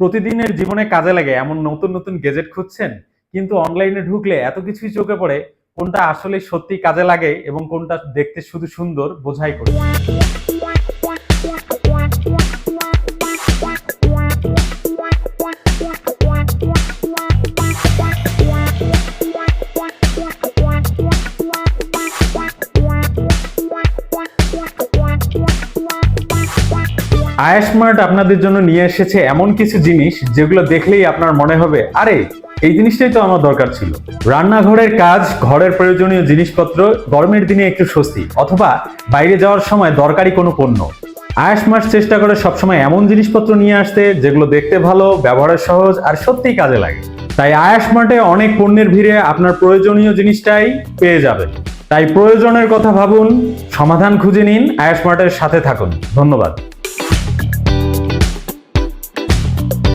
প্রতিদিনের জীবনে কাজে লাগে এমন নতুন নতুন গেজেট খুঁজছেন, কিন্তু অনলাইনে ঢুকলে এত কিছুই চোখে পড়ে, কোনটা আসলে সত্যি কাজে লাগে এবং কোনটা দেখতে শুধু সুন্দর বোঝাই করে। আয়াস্মার্ট আপনাদের জন্য নিয়ে এসেছে এমন কিছু জিনিস যেগুলো দেখলেই আপনার মনে হবে, আরে এই জিনিসটাই তো আমার দরকার ছিল। রান্নাঘরের কাজ, ঘরের প্রয়োজনীয় জিনিসপত্র, গরমের দিনে একটু স্বস্তি, অথবা বাইরে যাওয়ার সময় দরকারি কোনো পণ্য। আয়াস্মার্ট চেষ্টা করে সবসময় এমন জিনিসপত্র নিয়ে আসতে যেগুলো দেখতে ভালো, ব্যবহারের সহজ আর সত্যিই কাজে লাগে। তাই আয়াস্মার্টে অনেক পণ্যের ভিড়ে আপনার প্রয়োজনীয় জিনিসটাই পেয়ে যাবেন। তাই প্রয়োজনের কথা ভাবুন, সমাধান খুঁজে নিন, আয়াস্মার্টের সাথে থাকুন। ধন্যবাদ।